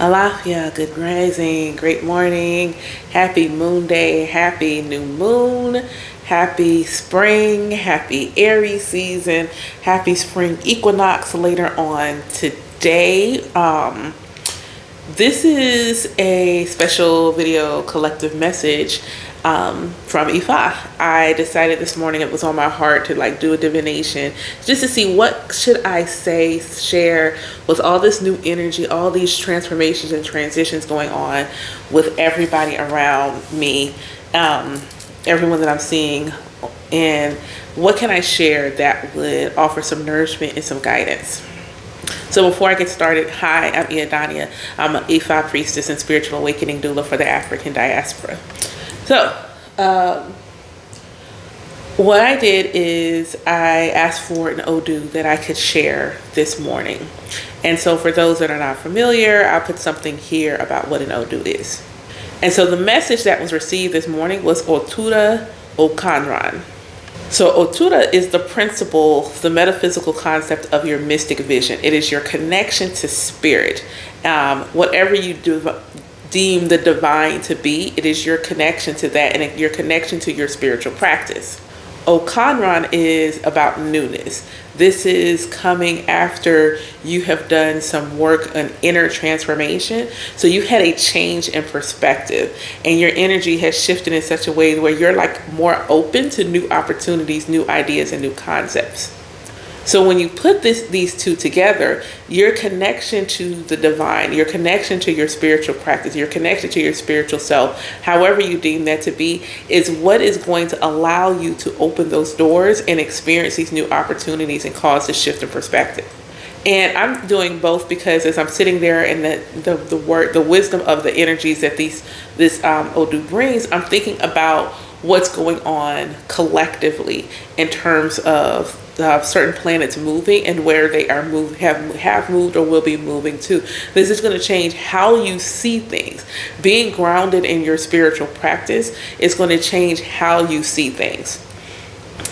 Alafia, good rising, great morning, happy moon day, happy new moon, happy spring, happy Aries season, happy spring equinox later on today. This is a special video collective message from Ifa. I decided this morning it was on my heart to do a divination just to see what should I say, share with all this new energy, all these transformations and transitions going on with everybody around me, everyone that I'm seeing, and what can I share that would offer some nourishment and some guidance. So before I get started, hi, I'm Iadania. I'm an Ifa priestess and spiritual awakening doula for the African diaspora. So, what I did is I asked for an Odu that I could share this morning. And so for those that are not familiar, I'll put something here about what an Odu is. And so the message that was received this morning was Otura, Okanran. So Otura is the principle, the metaphysical concept of your mystic vision. It is your connection to spirit. Whatever you deem the divine to be, it is your connection to that and your connection to your spiritual practice. Okanran is about newness. This is coming after you have done some work on inner transformation. So you've had a change in perspective and your energy has shifted in such a way where you're more open to new opportunities, new ideas, and new concepts. So when you put these two together, your connection to the divine, your connection to your spiritual practice, your connection to your spiritual self, however you deem that to be, is what is going to allow you to open those doors and experience these new opportunities and cause this shift in perspective. And I'm doing both because as I'm sitting there and the wisdom of the energies that this Odu brings, I'm thinking about what's going on collectively in terms of certain planets moving and where they are have moved or will be moving to. This is going to change how you see things. Being grounded in your spiritual practice is going to change how you see things.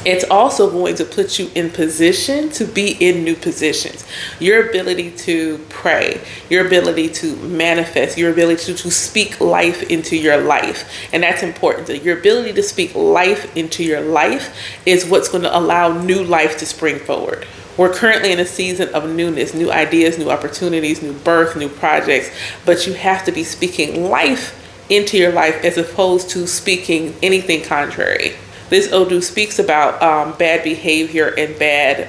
It's also going to put you in position to be in new positions. Your ability to pray, your ability to manifest, your ability to speak life into your life. And that's important. Your ability to speak life into your life is what's going to allow new life to spring forward. We're currently in a season of newness, new ideas, new opportunities, new birth, new projects. But you have to be speaking life into your life as opposed to speaking anything contrary. This Odu speaks about bad behavior and bad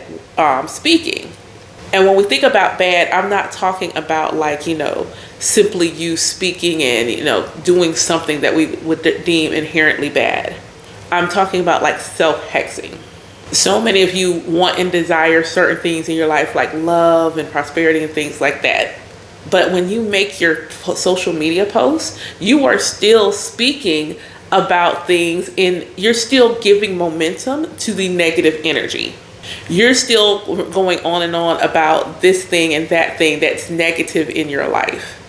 speaking. And when we think about bad, I'm not talking about simply you speaking and, doing something that we would deem inherently bad. I'm talking about self-hexing. So many of you want and desire certain things in your life like love and prosperity and things like that. But when you make your social media posts, you are still speaking about things and you're still giving momentum to the negative energy. You're still going on and on about this thing and that thing that's negative in your life.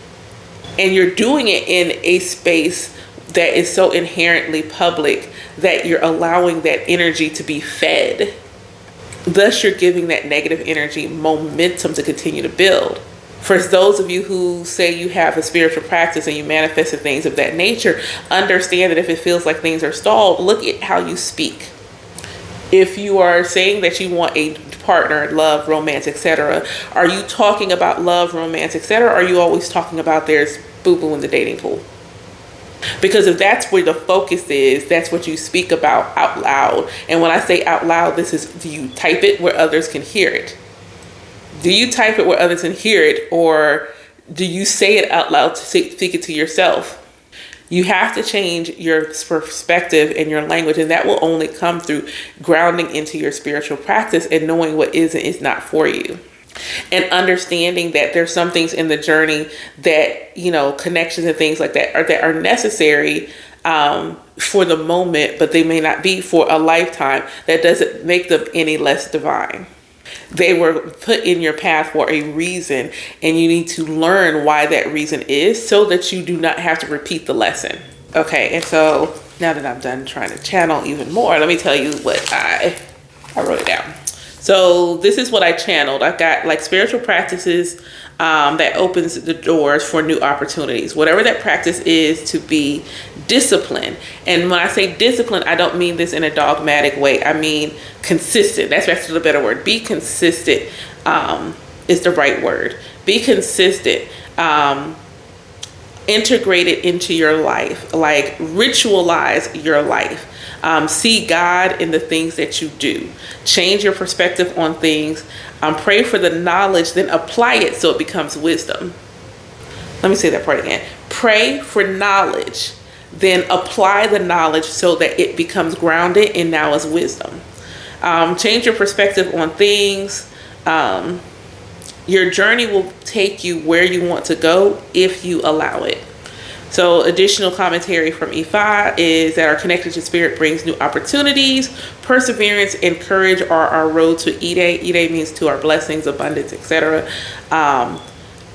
And you're doing it in a space that is so inherently public that you're allowing that energy to be fed. Thus, you're giving that negative energy momentum to continue to build. For those of you who say you have a spiritual practice and you manifested things of that nature, understand that if it feels like things are stalled, look at how you speak. If you are saying that you want a partner, love, romance, etc., are you talking about love, romance, etc., or are you always talking about there's boo-boo in the dating pool? Because if that's where the focus is, that's what you speak about out loud. And when I say out loud, do you type it where others can hear it? Do you type it where others can hear it, or do you say it out loud to speak it to yourself? You have to change your perspective and your language, and that will only come through grounding into your spiritual practice and knowing what is and is not for you. And understanding that there's some things in the journey that, connections and things like that are necessary for the moment, but they may not be for a lifetime. That doesn't make them any less divine. They were put in your path for a reason, and you need to learn why that reason is so that you do not have to repeat the lesson. Okay, and so now that I'm done trying to channel even more, let me tell you what I wrote it down. So this is what I channeled. I've got like spiritual practices that opens the doors for new opportunities. Whatever that practice is, to be disciplined. And when I say discipline, I don't mean this in a dogmatic way. I mean consistent. That's actually the better word. Be consistent is the right word. Be consistent. Integrate it into your life. Like ritualize your life. See God in the things that you do. Change your perspective on things. Pray for the knowledge, then apply it so it becomes wisdom. Let me say that part again. Pray for knowledge, then apply the knowledge so that it becomes grounded and now is wisdom. Change your perspective on things. Your journey will take you where you want to go if you allow it. So additional commentary from Ifa is that our connection to spirit brings new opportunities. Perseverance and courage are our road to Ide. Ide means to our blessings, abundance, etc.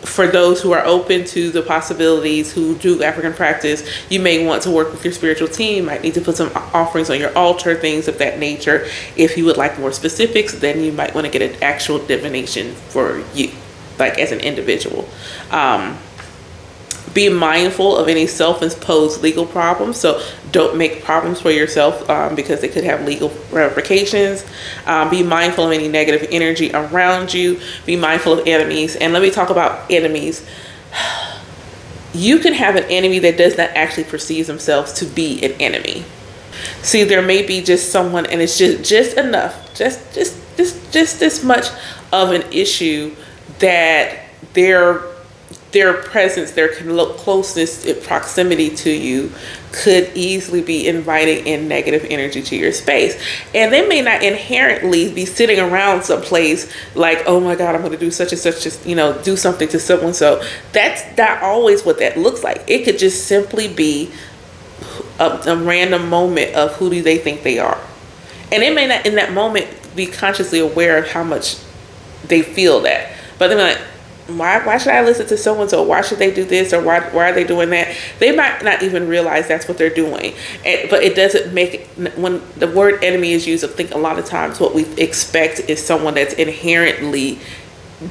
For those who are open to the possibilities, who do African practice, you may want to work with your spiritual team. Might need to put some offerings on your altar, things of that nature. If you would like more specifics, then you might want to get an actual divination for you, like as an individual. Be mindful of any self-imposed legal problems. So don't make problems for yourself because they could have legal ramifications. Be mindful of any negative energy around you. Be mindful of enemies. And let me talk about enemies. You can have an enemy that does not actually perceive themselves to be an enemy. See, there may be just someone, and it's just enough, just this much of an issue that their presence, their closeness, proximity to you could easily be inviting in negative energy to your space. And they may not inherently be sitting around someplace like, oh my God, I'm going to do such and such, just, do something to someone. So that's not always what that looks like. It could just simply be a random moment of who do they think they are. And they may not in that moment be consciously aware of how much they feel that. But they're like, why should I listen to so-and-so? Why should they do this? Or why are they doing that? They might not even realize that's what they're doing. But it doesn't make, when the word enemy is used, I think a lot of times what we expect is someone that's inherently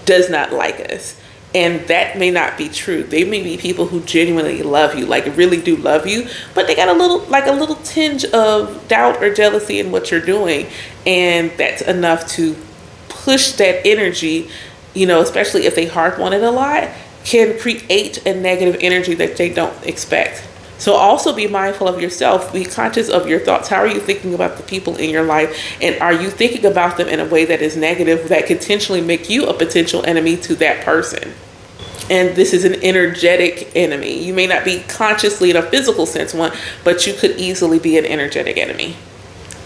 does not like us. And that may not be true. They may be people who genuinely love you, like really do love you, but they got a little tinge of doubt or jealousy in what you're doing. And that's enough to push that energy, especially if they harp on it a lot, can create a negative energy that they don't expect. So also be mindful of yourself. Be conscious of your thoughts. How are you thinking about the people in your life? And are you thinking about them in a way that is negative, that could potentially make you a potential enemy to that person? And this is an energetic enemy. You may not be consciously in a physical sense one, but you could easily be an energetic enemy.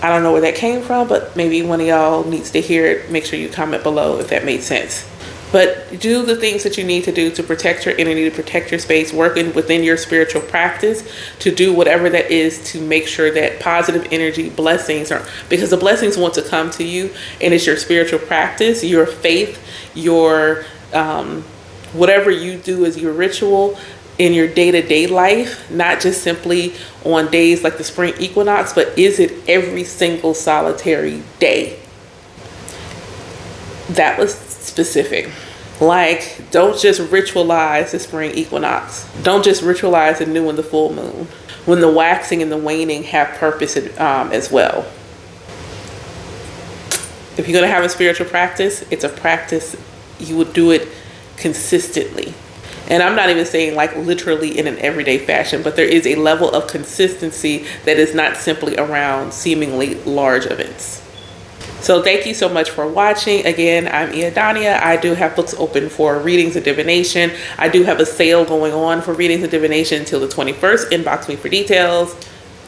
I don't know where that came from, but maybe one of y'all needs to hear it. Make sure you comment below if that made sense. But do the things that you need to do to protect your energy, to protect your space, working within your spiritual practice, to do whatever that is to make sure that positive energy, blessings are, because the blessings want to come to you, and it's your spiritual practice, your faith, your whatever you do as your ritual in your day-to-day life, not just simply on days like the spring equinox, but is it every single solitary day? That was specific. Like, don't just ritualize the spring equinox. Don't just ritualize the new and the full moon, when the waxing and the waning have purpose as well. If you're going to have a spiritual practice, it's a practice, you would do it consistently. And I'm not even saying like literally in an everyday fashion, but there is a level of consistency that is not simply around seemingly large events. So thank you so much for watching. Again, I'm Iadania. I do have books open for readings and divination. I do have a sale going on for readings and divination until the 21st. Inbox me for details.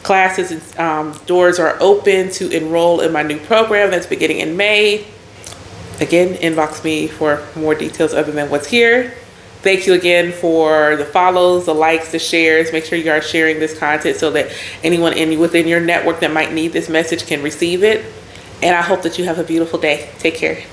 Classes and doors are open to enroll in my new program that's beginning in May. Again, inbox me for more details other than what's here. Thank you again for the follows, the likes, the shares. Make sure you are sharing this content so that anyone within your network that might need this message can receive it. And I hope that you have a beautiful day. Take care.